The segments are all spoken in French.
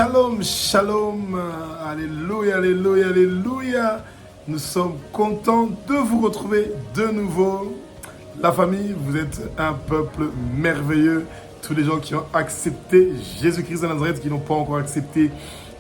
Shalom, shalom, alléluia, alléluia, alléluia. Nous sommes contents de vous retrouver de nouveau. La famille, vous êtes un peuple merveilleux. Tous les gens qui ont accepté Jésus-Christ de Nazareth, qui n'ont pas encore accepté,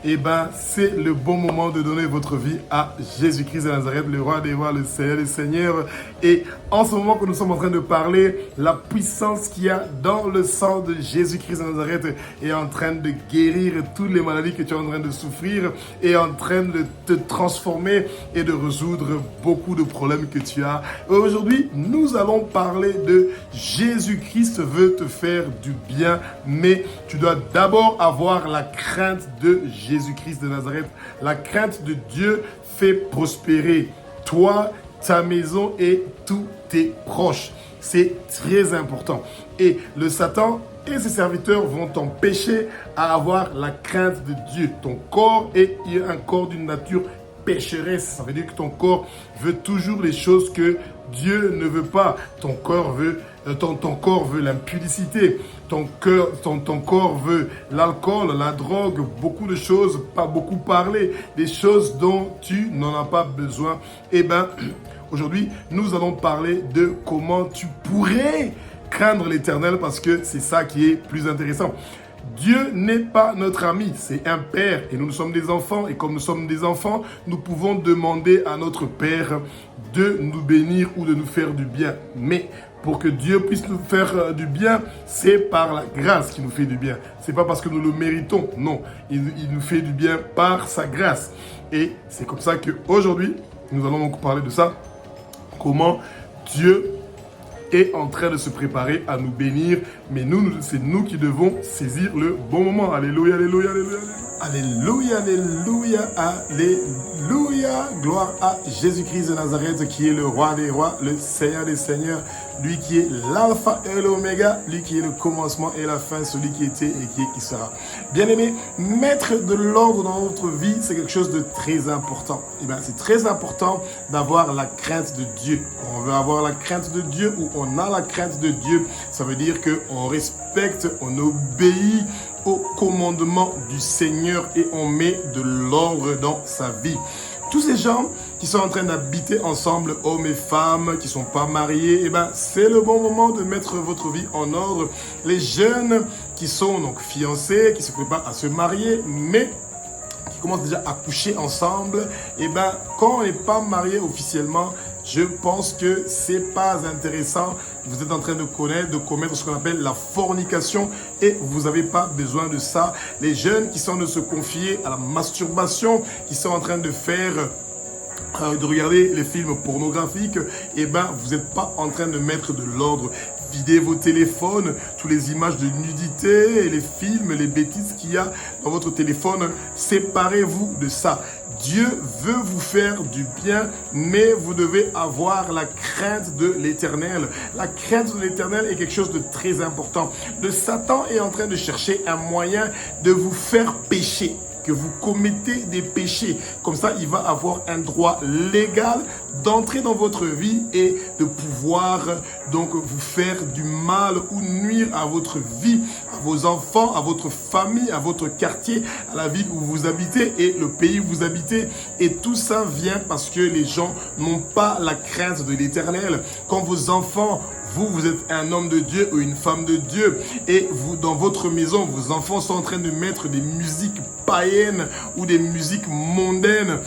eh ben, c'est le bon moment de donner votre vie à Jésus-Christ de Nazareth, le roi des rois, le Seigneur des seigneurs. Et en ce moment que nous sommes en train de parler, la puissance qu'il y a dans le sang de Jésus-Christ de Nazareth est en train de guérir toutes les maladies que tu es en train de souffrir, est en train de te transformer et de résoudre beaucoup de problèmes que tu as. Aujourd'hui, nous allons parler de Jésus-Christ veut te faire du bien, mais tu dois d'abord avoir la crainte de Jésus-Christ de Nazareth. La crainte de Dieu fait prospérer toi, ta maison et tous tes proches. C'est très important. Et le Satan et ses serviteurs vont t'empêcher à avoir la crainte de Dieu. Ton corps est un corps d'une nature pécheresse. Ça veut dire que ton corps veut toujours les choses que Dieu ne veut pas. Ton corps veut l'impudicité. Ton corps veut l'alcool, la drogue, beaucoup de choses, pas beaucoup parler, des choses dont tu n'en as pas besoin. Eh bien, aujourd'hui, nous allons parler de comment tu pourrais craindre l'Éternel, parce que c'est ça qui est plus intéressant. Dieu n'est pas notre ami, c'est un père et nous sommes des enfants, et comme nous sommes des enfants, nous pouvons demander à notre père de nous bénir ou de nous faire du bien. Mais pour que Dieu puisse nous faire du bien, c'est par la grâce qu'il nous fait du bien. C'est pas parce que nous le méritons, non. Il nous fait du bien par sa grâce. Et c'est comme ça qu'aujourd'hui, nous allons donc parler de ça. Comment Dieu est en train de se préparer à nous bénir, mais c'est nous qui devons saisir le bon moment. Alléluia, alléluia, alléluia. Alléluia, alléluia, alléluia. Gloire à Jésus-Christ de Nazareth, qui est le roi des rois, le Seigneur des seigneurs, lui qui est l'alpha et l'oméga, lui qui est le commencement et la fin, celui qui était et qui sera. Bien-aimé, mettre de l'ordre dans notre vie, c'est quelque chose de très important. Et bien, c'est très important d'avoir la crainte de Dieu. On veut avoir la crainte de Dieu, ou on a la crainte de Dieu, ça veut dire qu'on respecte, on obéit au commandement du Seigneur et on met de l'ordre dans sa vie. Tous ces gens qui sont en train d'habiter ensemble, hommes et femmes, qui ne sont pas mariés, eh ben, c'est le bon moment de mettre votre vie en ordre. Les jeunes qui sont donc fiancés, qui se préparent à se marier, mais qui commencent déjà à coucher ensemble, eh ben, quand on n'est pas marié officiellement, je pense que c'est pas intéressant. Vous êtes en train de commettre ce qu'on appelle la fornication et vous n'avez pas besoin de ça. Les jeunes qui sont de se confier à la masturbation, qui sont en train de regarder les films pornographiques, eh ben, vous n'êtes pas en train de mettre de l'ordre. Videz vos téléphones, toutes les images de nudité, les films, les bêtises qu'il y a dans votre téléphone. Séparez-vous de ça. Dieu veut vous faire du bien, mais vous devez avoir la crainte de l'Éternel. La crainte de l'Éternel est quelque chose de très important. Le Satan est en train de chercher un moyen de vous faire pécher, que vous commettez des péchés. Comme ça, il va avoir un droit légal d'entrer dans votre vie et de pouvoir donc vous faire du mal ou nuire à votre vie, à vos enfants, à votre famille, à votre quartier, à la ville où vous habitez et le pays où vous habitez. Et tout ça vient parce que les gens n'ont pas la crainte de l'Éternel. Quand vos enfants, vous êtes un homme de Dieu ou une femme de Dieu et vous, dans votre maison, vos enfants sont en train de mettre des musiques païennes ou des musiques mondaines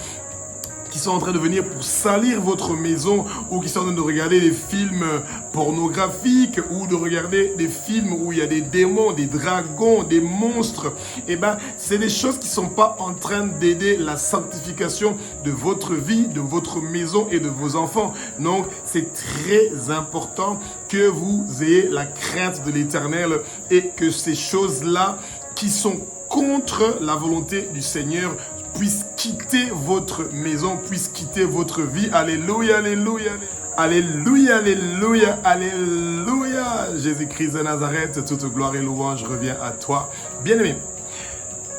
qui sont en train de venir pour salir votre maison, ou qui sont en train de regarder des films pornographiques ou de regarder des films où il y a des démons, des dragons, des monstres, eh ben, c'est des choses qui ne sont pas en train d'aider la sanctification de votre vie, de votre maison et de vos enfants. Donc, c'est très important que vous ayez la crainte de l'Éternel et que ces choses-là qui sont contre la volonté du Seigneur puissent quitter votre maison, puissent quitter votre vie. Alléluia, alléluia, alléluia, alléluia, alléluia. Jésus-Christ de Nazareth, toute gloire et louange revient à toi. Bien-aimé,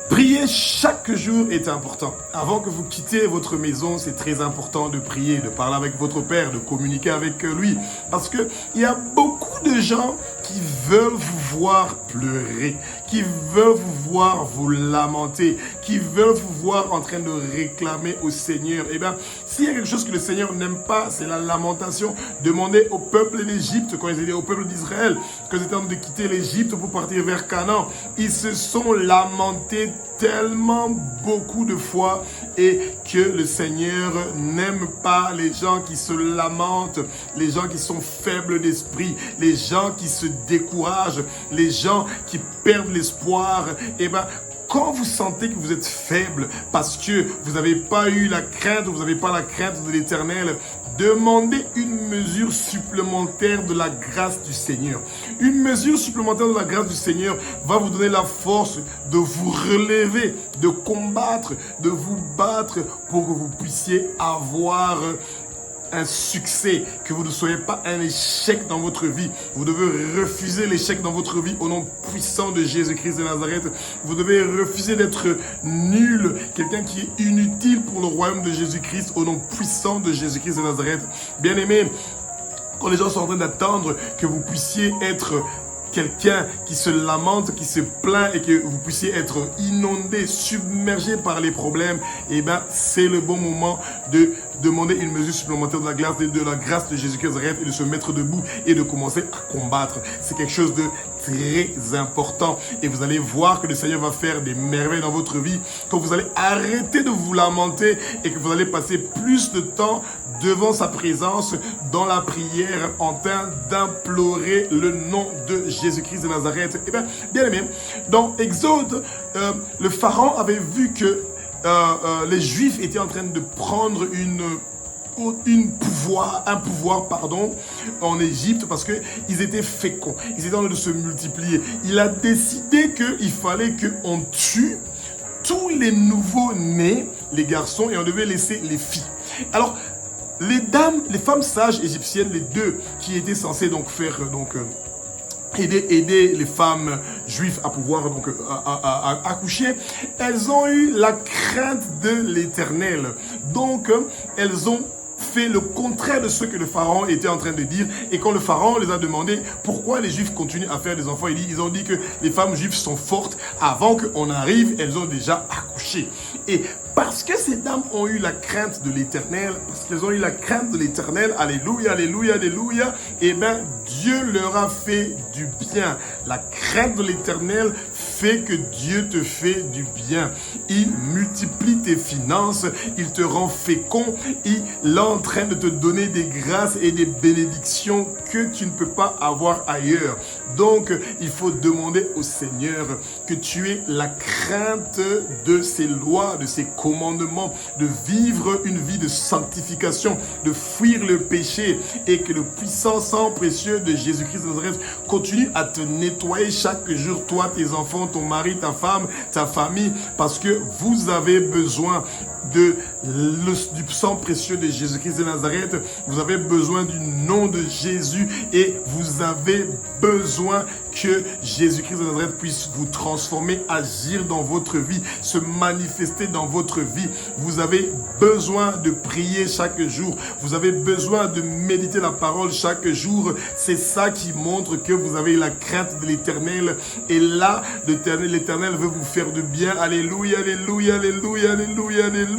prier chaque jour est important. Avant que vous quittiez votre maison, c'est très important de prier, de parler avec votre Père, de communiquer avec lui. Parce qu'il y a beaucoup de gens qui veulent vous voir pleurer, qui qui veulent vous voir vous lamenter, qui veulent vous voir en train de réclamer au Seigneur. Eh bien, s'il y a quelque chose que le Seigneur n'aime pas, c'est la lamentation. Demandez au peuple d'Égypte, quand ils étaient au peuple d'Israël, quand ils étaient en train de quitter l'Égypte pour partir vers Canaan, ils se sont lamentés tellement beaucoup de fois et que le Seigneur n'aime pas les gens qui se lamentent, les gens qui sont faibles d'esprit, les gens qui se découragent, les gens qui perdent l'espoir. Eh bien, quand vous sentez que vous êtes faible parce que vous n'avez pas eu la crainte, vous n'avez pas la crainte de l'Éternel, demandez une mesure supplémentaire de la grâce du Seigneur. Une mesure supplémentaire de la grâce du Seigneur va vous donner la force de vous relever, de combattre, de vous battre pour que vous puissiez avoir un succès, que vous ne soyez pas un échec dans votre vie. Vous devez refuser l'échec dans votre vie au nom puissant de Jésus-Christ de Nazareth. Vous devez refuser d'être nul, quelqu'un qui est inutile pour le royaume de Jésus-Christ au nom puissant de Jésus-Christ de Nazareth. Bien-aimés, quand les gens sont en train d'attendre que vous puissiez être quelqu'un qui se lamente, qui se plaint et que vous puissiez être inondé, submergé par les problèmes, eh bien, c'est le bon moment de demander une mesure supplémentaire de la grâce de Jésus-Christ et de se mettre debout et de commencer à combattre. C'est quelque chose de très important et vous allez voir que le Seigneur va faire des merveilles dans votre vie quand vous allez arrêter de vous lamenter et que vous allez passer plus de temps devant sa présence dans la prière en train d'implorer le nom de Jésus-Christ de Nazareth. Eh bien, bien aimé, dans Exode, le Pharaon avait vu que les Juifs étaient en train de prendre un pouvoir en Égypte parce qu'ils étaient féconds, ils étaient en train de se multiplier. Il a décidé qu'il fallait qu'on tue tous les nouveaux-nés, les garçons, et on devait laisser les filles. Alors, les femmes sages égyptiennes, les deux qui étaient censées faire aider les femmes juives à pouvoir à accoucher, elles ont eu la crainte de l'Éternel. Donc, elles ont fait le contraire de ce que le Pharaon était en train de dire. Et quand le Pharaon les a demandé pourquoi les Juifs continuent à faire des enfants, ils ont dit que les femmes juives sont fortes. Avant qu'on arrive, elles ont déjà accouché. Et parce que ces dames ont eu la crainte de l'Éternel, parce qu'elles ont eu la crainte de l'Éternel, alléluia, alléluia, alléluia, eh bien, Dieu leur a fait du bien. La crainte de l'Éternel fait que Dieu te fait du bien. Il multiplie tes finances, il te rend fécond, il est en train de te donner des grâces et des bénédictions que tu ne peux pas avoir ailleurs. Donc, il faut demander au Seigneur que tu aies la crainte de ses lois, de ses commandements, de vivre une vie de sanctification, de fuir le péché et que le puissant sang précieux de Jésus-Christ de Nazareth continue à te nettoyer chaque jour, toi, tes enfants, ton mari, ta femme, ta famille, parce que vous avez besoin du sang précieux de Jésus-Christ de Nazareth. Vous avez besoin du nom de Jésus et vous avez besoin que Jésus-Christ de Nazareth puisse vous transformer, agir dans votre vie, se manifester dans votre vie. Vous avez besoin de prier chaque jour. Vous avez besoin de méditer la parole chaque jour. C'est ça qui montre que vous avez la crainte de l'Éternel. Et là, l'Éternel veut vous faire du bien. Alléluia, alléluia, alléluia, alléluia, alléluia.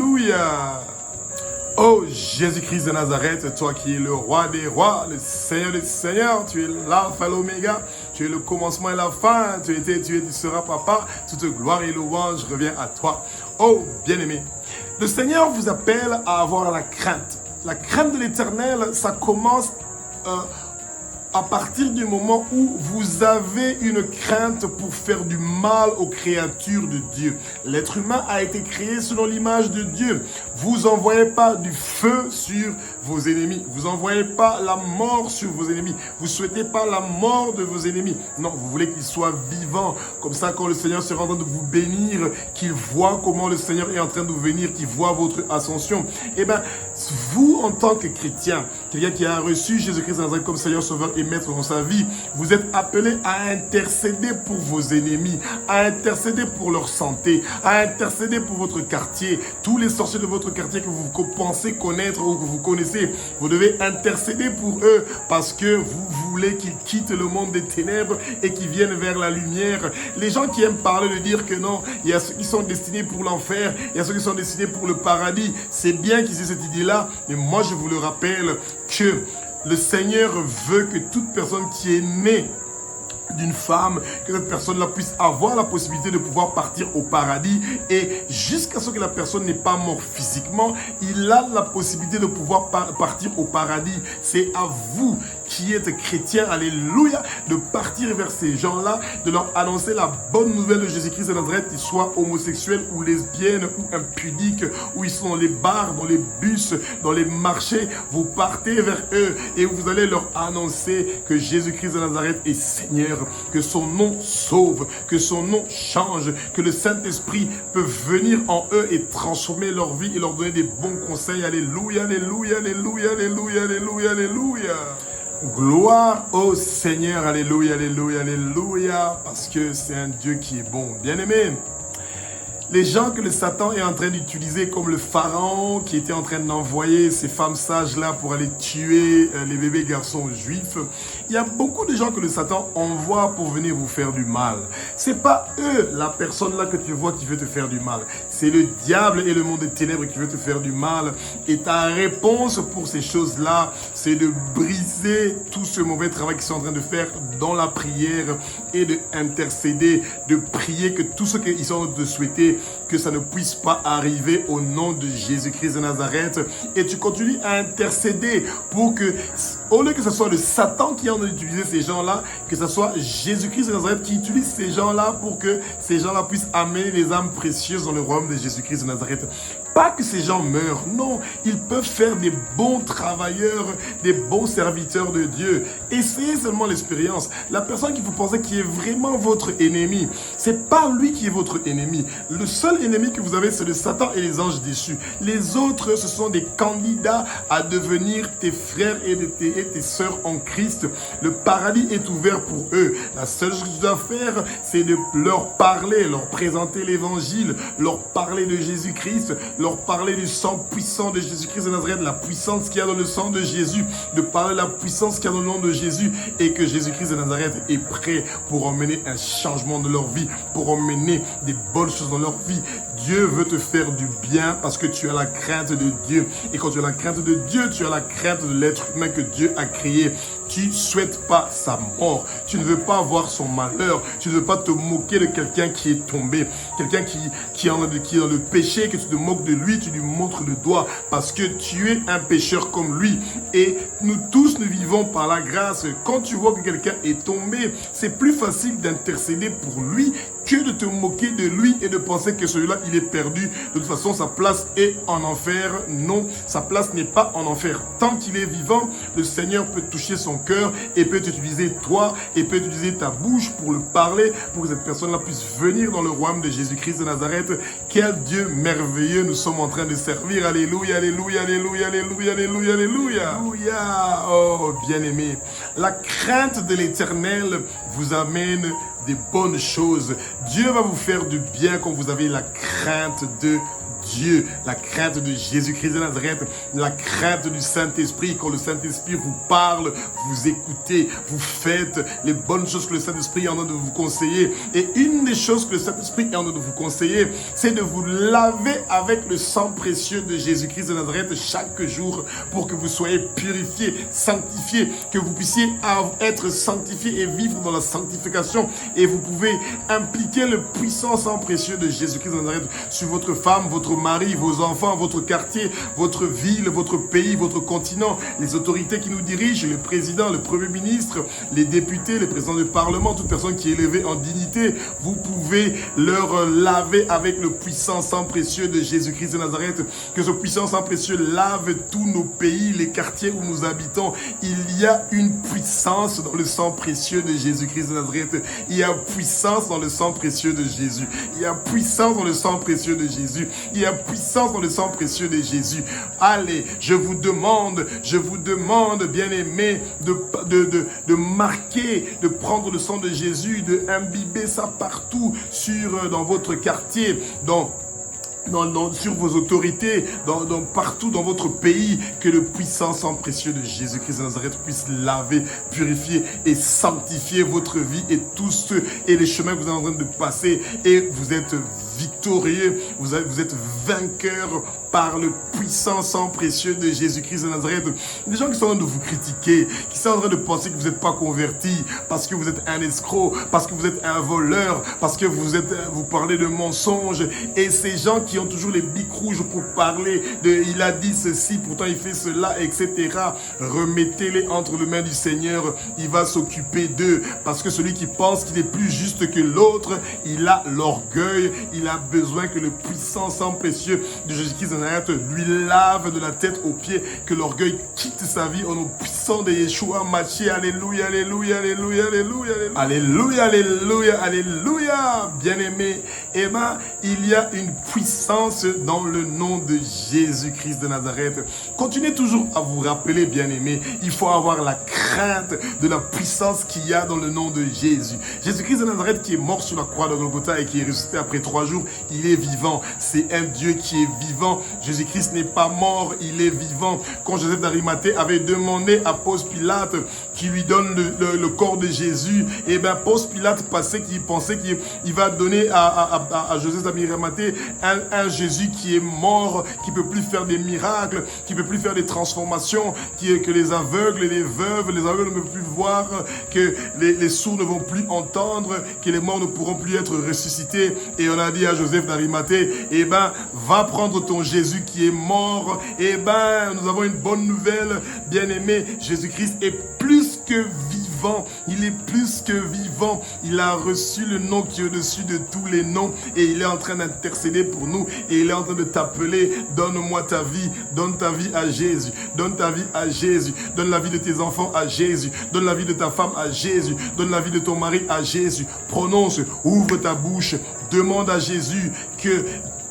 Oh Jésus-Christ de Nazareth, toi qui es le roi des rois, le Seigneur des seigneurs, tu es l'alpha et l'oméga, tu es le commencement et la fin, tu seras papa, toute gloire et louange revient à toi. Oh bien-aimé, le Seigneur vous appelle à avoir la crainte. La crainte de l'Éternel, ça commence à partir du moment où vous avez une crainte pour faire du mal aux créatures de Dieu. L'être humain a été créé selon l'image de Dieu. Vous n'envoyez pas du feu sur vos ennemis. Vous n'envoyez pas la mort sur vos ennemis. Vous ne souhaitez pas la mort de vos ennemis. Non, vous voulez qu'ils soient vivants. Comme ça, quand le Seigneur sera en train de vous bénir, qu'il voit comment le Seigneur est en train de vous bénir, qu'il voit votre ascension. Eh bien, vous, en tant que chrétien, quelqu'un qui a reçu Jésus-Christ comme Seigneur, Sauveur et Maître dans sa vie, vous êtes appelé à intercéder pour vos ennemis, à intercéder pour leur santé, à intercéder pour votre quartier. Tous les sorciers de votre votre quartier que vous pensez connaître ou que vous connaissez. Vous devez intercéder pour eux parce que vous voulez qu'ils quittent le monde des ténèbres et qu'ils viennent vers la lumière. Les gens qui aiment parler de dire que non, il y a ceux qui sont destinés pour l'enfer, il y a ceux qui sont destinés pour le paradis. C'est bien qu'ils aient cette idée-là, mais moi je vous le rappelle que le Seigneur veut que toute personne qui est née d'une femme, que cette personne-là puisse avoir la possibilité de pouvoir partir au paradis, et jusqu'à ce que la personne n'est pas morte physiquement, il a la possibilité de pouvoir partir au paradis. C'est à vous qui êtes chrétiens, alléluia, de partir vers ces gens-là, de leur annoncer la bonne nouvelle de Jésus-Christ de Nazareth, qu'ils soient homosexuels ou lesbiennes ou impudiques, ou ils sont dans les bars, dans les bus, dans les marchés. Vous partez vers eux et vous allez leur annoncer que Jésus-Christ de Nazareth est Seigneur, que son nom sauve, que son nom change, que le Saint-Esprit peut venir en eux et transformer leur vie et leur donner des bons conseils. Alléluia, alléluia, alléluia, alléluia, alléluia, alléluia. Gloire au Seigneur, alléluia, alléluia, alléluia, parce que c'est un Dieu qui est bon. Bien-aimé, les gens que le Satan est en train d'utiliser comme le pharaon qui était en train d'envoyer ces femmes sages-là pour aller tuer les bébés garçons juifs, il y a beaucoup de gens que le Satan envoie pour venir vous faire du mal. C'est pas eux, la personne là que tu vois qui veut te faire du mal. C'est le diable et le monde des ténèbres qui veut te faire du mal. Et ta réponse pour ces choses-là, c'est de briser tout ce mauvais travail qu'ils sont en train de faire dans la prière et de intercéder, de prier que tout ce qu'ils sont en train de souhaiter, que ça ne puisse pas arriver au nom de Jésus-Christ de Nazareth. Et tu continues à intercéder pour que, au lieu que ce soit le Satan qui est en train d'utiliser ces gens-là, que ce soit Jésus-Christ de Nazareth qui utilise ces gens-là pour que ces gens-là puissent amener les âmes précieuses dans le royaume de Jésus-Christ de Nazareth. Pas que ces gens meurent, non, ils peuvent faire des bons travailleurs, des bons serviteurs de Dieu. Essayez seulement l'expérience. La personne qui vous pensez qui est vraiment votre ennemi, c'est pas lui qui est votre ennemi. Le seul ennemi que vous avez, c'est le Satan et les anges déchus. Les autres, ce sont des candidats à devenir tes frères et tes sœurs en Christ. Le paradis est ouvert pour eux. La seule chose que tu dois faire, c'est de leur parler, leur présenter l'évangile, leur parler de Jésus-Christ, leur parler du sang puissant de Jésus-Christ de Nazareth, la puissance qu'il y a dans le sang de Jésus, de parler de la puissance qu'il y a dans le nom de Jésus, et que Jésus-Christ de Nazareth est prêt pour emmener un changement de leur vie, pour emmener des bonnes choses dans leur vie. Dieu veut te faire du bien parce que tu as la crainte de Dieu. Et quand tu as la crainte de Dieu, tu as la crainte de l'être humain que Dieu a créé. Tu ne souhaites pas sa mort. Tu ne veux pas voir son malheur. Tu ne veux pas te moquer de quelqu'un qui est tombé. Quelqu'un qui est dans le péché, que tu te moques de lui, tu lui montres le doigt parce que tu es un pécheur comme lui. Et nous tous, nous vivons par la grâce. Quand tu vois que quelqu'un est tombé, c'est plus facile d'intercéder pour lui que de te moquer de lui et de penser que celui-là, il est perdu. De toute façon, sa place est en enfer. Non, sa place n'est pas en enfer. Tant qu'il est vivant, le Seigneur peut toucher son cœur et peut utiliser toi et peut utiliser ta bouche pour le parler, pour que cette personne-là puisse venir dans le royaume de Jésus-Christ de Nazareth. Quel Dieu merveilleux nous sommes en train de servir. Alléluia, alléluia, alléluia, alléluia, alléluia, alléluia. Alléluia. Oh, bien-aimé, la crainte de l'Éternel vous amène des bonnes choses. Dieu va vous faire du bien quand vous avez la crainte de Dieu, la crainte de Jésus-Christ de Nazareth, la crainte du Saint-Esprit. Quand le Saint-Esprit vous parle, vous écoutez, vous faites les bonnes choses que le Saint-Esprit est en train de vous conseiller. Et une des choses que le Saint-Esprit est en train de vous conseiller, c'est de vous laver avec le sang précieux de Jésus-Christ de Nazareth chaque jour pour que vous soyez purifiés, sanctifiés, que vous puissiez être sanctifiés et vivre dans la sanctification. Et vous pouvez impliquer le puissant sang précieux de Jésus-Christ de Nazareth sur votre femme, votre mari, vos enfants, votre quartier, votre ville, votre pays, votre continent, les autorités qui nous dirigent, le président, le premier ministre, les députés, les présidents du parlement, toute personne qui est élevée en dignité, vous pouvez leur laver avec le puissant sang précieux de Jésus-Christ de Nazareth. Que ce puissant sang précieux lave tous nos pays, les quartiers où nous habitons. Il y a une puissance dans le sang précieux de Jésus-Christ de Nazareth. Il y a puissance dans le sang précieux de Jésus. Il y a puissance dans le sang précieux de Jésus. Il y a puissance dans le sang précieux de Jésus. Allez, je vous demande, bien-aimés, de marquer, de prendre le sang de Jésus, de imbiber ça partout dans votre quartier, sur vos autorités, partout dans votre pays, que le puissant sang précieux de Jésus-Christ de Nazareth puisse laver, purifier et sanctifier votre vie et tous ceux et les chemins que vous êtes en train de passer, et vous êtes victorieux, vous êtes vainqueur par le puissant sang précieux de Jésus-Christ de Nazareth. Des gens qui sont en train de vous critiquer, qui sont en train de penser que vous n'êtes pas converti, parce que vous êtes un escroc, parce que vous êtes un voleur, parce que vous parlez de mensonges, et ces gens qui ont toujours les bics rouges pour parler de il a dit ceci, pourtant il fait cela, etc. Remettez-les entre les mains du Seigneur, il va s'occuper d'eux, parce que celui qui pense qu'il est plus juste que l'autre, il a l'orgueil, il a besoin que le puissant sang précieux de Jésus-Christ de Nazareth lui lave de la tête aux pieds, que l'orgueil quitte sa vie au nom puissant de Yeshua Mashiach. Alléluia, alléluia, alléluia, alléluia, alléluia, alléluia, alléluia. Bien-aimé, eh bien, il y a une puissance dans le nom de Jésus-Christ de Nazareth. Continuez toujours à vous rappeler, bien-aimé, il faut avoir la crainte de la puissance qu'il y a dans le nom de Jésus. Jésus-Christ de Nazareth qui est mort sur la croix de Golgotha et qui est ressuscité après 3 jours, il est vivant. C'est un Dieu qui est vivant. Jésus-Christ n'est pas mort, il est vivant. Quand Joseph d'Arimathée avait demandé à Ponce Pilate qui lui donne le corps de Jésus, et bien Ponce Pilate pensait qu'il va donner à Joseph d'Arimathée un Jésus qui est mort, qui ne peut plus faire des miracles, qui ne peut plus faire des transformations, que les aveugles et les veuves, les aveugles ne peuvent plus voir, que les sourds ne vont plus entendre, que les morts ne pourront plus être ressuscités. Et on a dit à Joseph d'Arimathée, eh ben, va prendre ton Jésus qui est mort. Eh ben, nous avons une bonne nouvelle, bien-aimé. Jésus-Christ est plus que vivant. Il est plus que vivant. Il a reçu le nom qui est au-dessus de tous les noms et il est en train d'intercéder pour nous et il est en train de t'appeler. Donne-moi ta vie. Donne ta vie à Jésus. Donne ta vie à Jésus. Donne la vie de tes enfants à Jésus. Donne la vie de ta femme à Jésus. Donne la vie de ton mari à Jésus. Prononce, ouvre ta bouche. Demande à Jésus que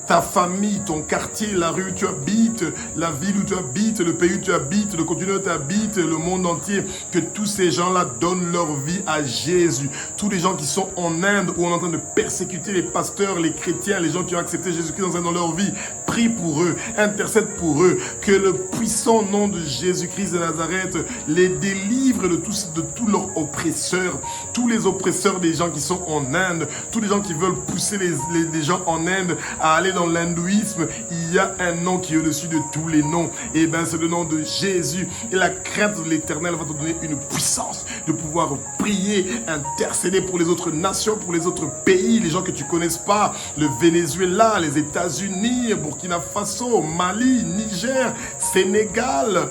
ta famille, ton quartier, la rue où tu habites, la ville où tu habites, le pays où tu habites, le continent où tu habites, le monde entier, que tous ces gens-là donnent leur vie à Jésus. Tous les gens qui sont en Inde où on est en train de persécuter les pasteurs, les chrétiens, les gens qui ont accepté Jésus-Christ dans leur vie, prie pour eux, intercède pour eux, que le puissant nom de Jésus-Christ de Nazareth les délivre de tous leurs oppresseurs, tous les oppresseurs des gens qui sont en Inde, tous les gens qui veulent pousser les gens en Inde à aller dans l'hindouisme. Il y a un nom qui est au-dessus de tous les noms. Et bien, c'est le nom de Jésus. Et la crainte de l'Éternel va te donner une puissance de pouvoir prier, intercéder pour les autres nations, pour les autres pays, les gens que tu ne connaisses pas, le Venezuela, les États-Unis, Burkina Faso, Mali, Niger, Sénégal,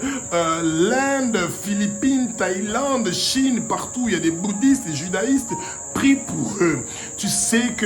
l'Inde, Philippines, Thaïlande, Chine, partout. Il y a des bouddhistes, des judaïstes. Prie pour eux. Tu sais que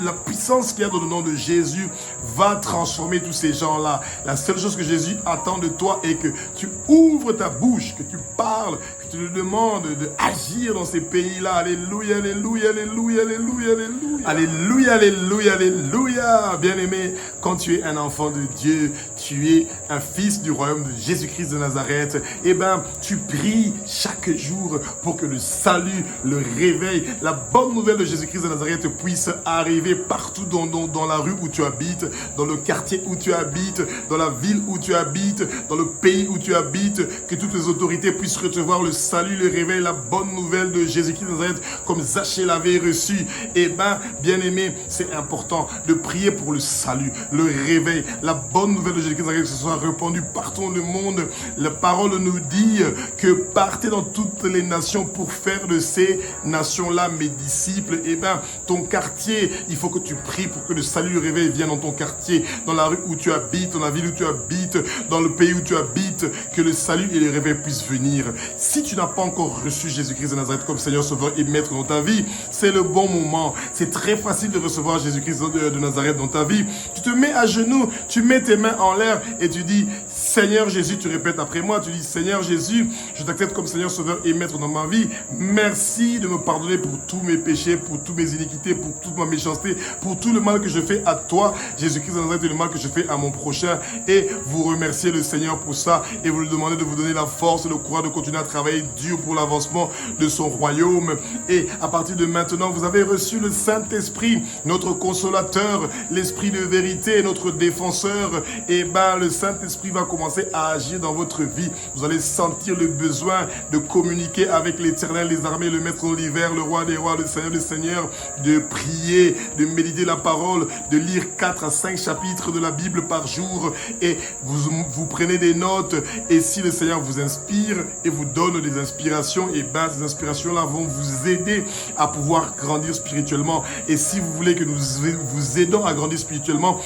la puissance qu'il y a dans le nom de Jésus va transformer tous ces gens-là. La seule chose que Jésus attend de toi est que tu ouvres ta bouche, que tu parles, que tu lui demandes d'agir dans ces pays-là. Alléluia, alléluia, alléluia, alléluia, alléluia. Alléluia, alléluia, alléluia. Bien-aimé, quand tu es un enfant de Dieu, tu es un fils du royaume de Jésus-Christ de Nazareth, eh bien, tu pries chaque jour pour que le salut, le réveil, la bonne nouvelle de Jésus-Christ de Nazareth puisse arriver partout dans la rue où tu habites, dans le quartier où tu habites, dans la ville où tu habites, dans le pays où tu habites, que toutes les autorités puissent recevoir le salut, le réveil, la bonne nouvelle de Jésus-Christ de Nazareth, comme Zachée l'avait reçu. Eh bien, bien-aimé, c'est important de prier pour le salut, le réveil, la bonne nouvelle de Jésus-Christ de Nazareth, que ce soit répandu partout dans le monde. La parole nous dit que partez dans toutes les nations pour faire de ces nations-là mes disciples. Eh bien, ton quartier, il faut que tu pries pour que le salut, le réveil vienne dans ton quartier, dans la rue où tu habites, dans la ville où tu habites, dans le pays où tu habites, que le salut et le réveil puissent venir. Si tu n'as pas encore reçu Jésus-Christ de Nazareth comme Seigneur, Sauveur et Maître dans ta vie, c'est le bon moment. C'est très facile de recevoir Jésus-Christ de Nazareth dans ta vie. Tu te mets à genoux, tu mets tes mains en l'air et tu dis, Seigneur Jésus, tu répètes après moi, tu dis, Seigneur Jésus, je t'accepte comme Seigneur, Sauveur et Maître dans ma vie. Merci de me pardonner pour tous mes péchés, pour toutes mes iniquités, pour toute ma méchanceté, pour tout le mal que je fais à toi, Jésus-Christ de Nazareth, et le mal que je fais à mon prochain. Et vous remerciez le Seigneur pour ça, et vous lui demandez de vous donner la force et le courage de continuer à travailler dur pour l'avancement de son royaume. Et à partir de maintenant, vous avez reçu le Saint-Esprit, notre consolateur, l'Esprit de vérité, notre défenseur. Et le Saint-Esprit va commencer à agir dans votre vie. Vous allez sentir le besoin de communiquer avec l'Éternel, les armées, le Maître de l'hiver, le Roi des rois, le Seigneur des seigneurs, de prier, de méditer la parole, de lire 4 à 5 chapitres de la Bible par jour. Et vous prenez des notes. Et si le Seigneur vous inspire et vous donne des inspirations, et ces inspirations-là vont vous aider à pouvoir grandir spirituellement. Et si vous voulez que nous vous aidons à grandir spirituellement,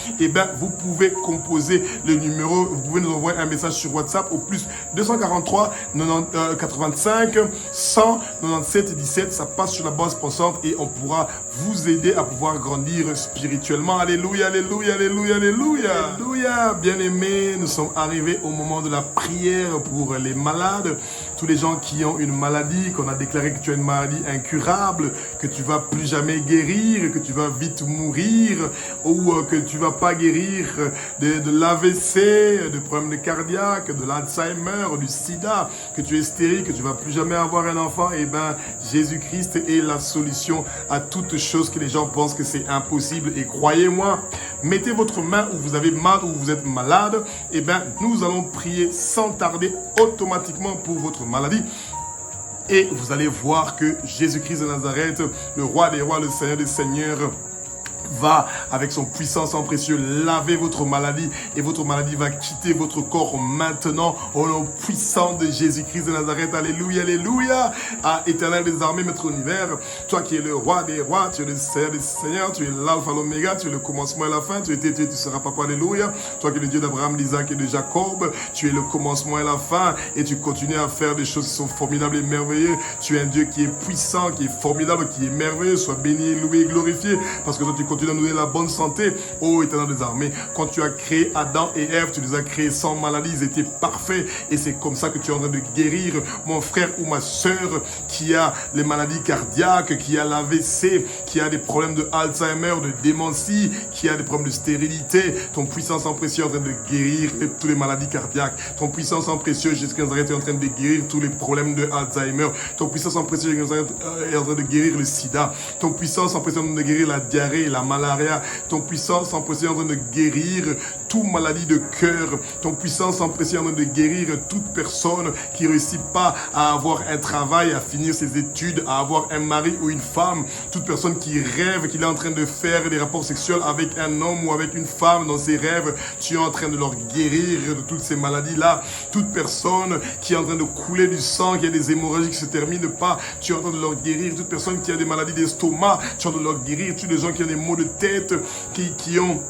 vous pouvez composer le numéro, vous pouvez nous envoyer un message sur WhatsApp au plus 243 85 197 17. Ça passe sur la base pensante et on pourra vous aider à pouvoir grandir spirituellement. Alléluia, alléluia, alléluia, alléluia. Alléluia. Bien-aimés, nous sommes arrivés au moment de la prière pour les malades. Tous les gens qui ont une maladie, qu'on a déclaré que tu as une maladie incurable, que tu vas plus jamais guérir, que tu vas vite mourir, ou que tu vas pas guérir de l'AVC, de problèmes cardiaques, de l'Alzheimer, du sida, que tu es stérile, que tu vas plus jamais avoir un enfant. Jésus-Christ est la solution à toutes choses que les gens pensent que c'est impossible. Et croyez-moi, mettez votre main où vous avez mal, où vous êtes malade. Nous allons prier sans tarder automatiquement pour votre maladie. Et vous allez voir que Jésus-Christ de Nazareth, le Roi des rois, le Seigneur des seigneurs, va, avec son puissant sang précieux, laver votre maladie et votre maladie va quitter votre corps maintenant au nom puissant de Jésus-Christ de Nazareth. Alléluia, alléluia. Éternel des armées, Maître univers, toi qui es le Roi des rois, tu es le Seigneur des seigneurs, tu es l'alpha, l'oméga, tu es le commencement et la fin, tu seras papa, alléluia. Toi qui es le Dieu d'Abraham, d'Isaac et de Jacob, tu es le commencement et la fin et tu continues à faire des choses qui sont formidables et merveilleuses. Tu es un Dieu qui est puissant, qui est formidable, qui est merveilleux. Sois béni, loué et glorifié parce que toi tu continues à nous donner la bonne santé. Ô Éternel des armées, quand tu as créé Adam et Ève, tu les as créés sans maladie, ils étaient parfaits et c'est comme ça que tu es en train de guérir mon frère ou ma soeur qui a les maladies cardiaques, qui a l'AVC, qui a des problèmes de Alzheimer, de démentie, qui a des problèmes de stérilité. Ton puissant sang précieux est en train de guérir toutes les maladies cardiaques. Ton puissant sang précieux, Jésus Nazareth, est en train de guérir tous les problèmes de Alzheimer. Ton puissant sang précieux est en train de guérir le sida. Ton puissant sang précieux est en train de guérir la diarrhée, la malaria. Ton puissant sang précieux est en train de guérir toute maladie de cœur. Ton puissant sang précieux est en train de guérir toute personne qui ne réussit pas à avoir un travail, à finir ses études, à avoir un mari ou une femme. Toute personne qui rêve qu'il est en train de faire des rapports sexuels avec un homme ou avec une femme dans ses rêves, tu es en train de leur guérir de toutes ces maladies-là. Toute personne qui est en train de couler du sang, qui a des hémorragies qui ne se terminent pas, tu es en train de leur guérir. Toute personne qui a des maladies d'estomac, tu es en train de leur guérir. Tous les gens qui ont des maux de tête, qui ont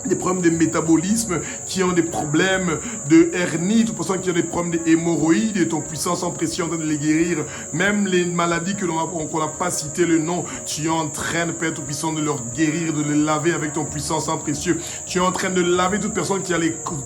des problèmes de métabolisme, qui ont des problèmes de hernie, toute personne qui a des problèmes d'hémorroïdes, et ton puissant sang précieux en train de les guérir. Même les maladies qu'on n'a pas cité le nom, tu es en train, Père Tout-Puissant, de leur guérir, de les laver avec ton puissant sang précieux. Tu es en train de laver toute personne qui a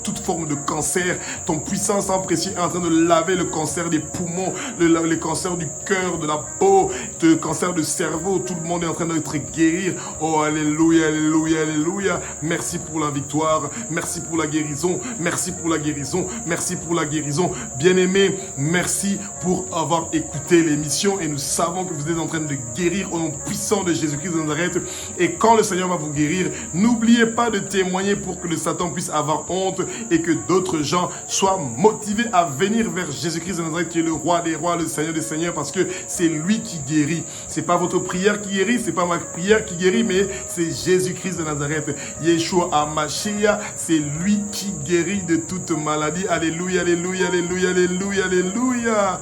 toute forme de cancer. Ton puissant sang précieux est en train de laver le cancer des poumons, le cancer du cœur, de la peau, le cancer du cerveau. Tout le monde est en train d'être guéri. Oh, alléluia, alléluia, alléluia. Merci pour la victoire, merci pour la guérison, merci pour la guérison, merci pour la guérison. Bien-aimés, merci pour avoir écouté l'émission et nous savons que vous êtes en train de guérir au nom puissant de Jésus-Christ de Nazareth. Et quand le Seigneur va vous guérir, n'oubliez pas de témoigner pour que le Satan puisse avoir honte et que d'autres gens soient motivés à venir vers Jésus-Christ de Nazareth qui est le Roi des rois, le Seigneur des seigneurs, parce que c'est lui qui guérit. C'est pas votre prière qui guérit, c'est pas ma prière qui guérit, mais c'est Jésus-Christ de Nazareth. Yeshua Mashiach, c'est lui qui guérit de toute maladie. Alléluia, alléluia, alléluia, alléluia, alléluia.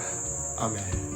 Amen.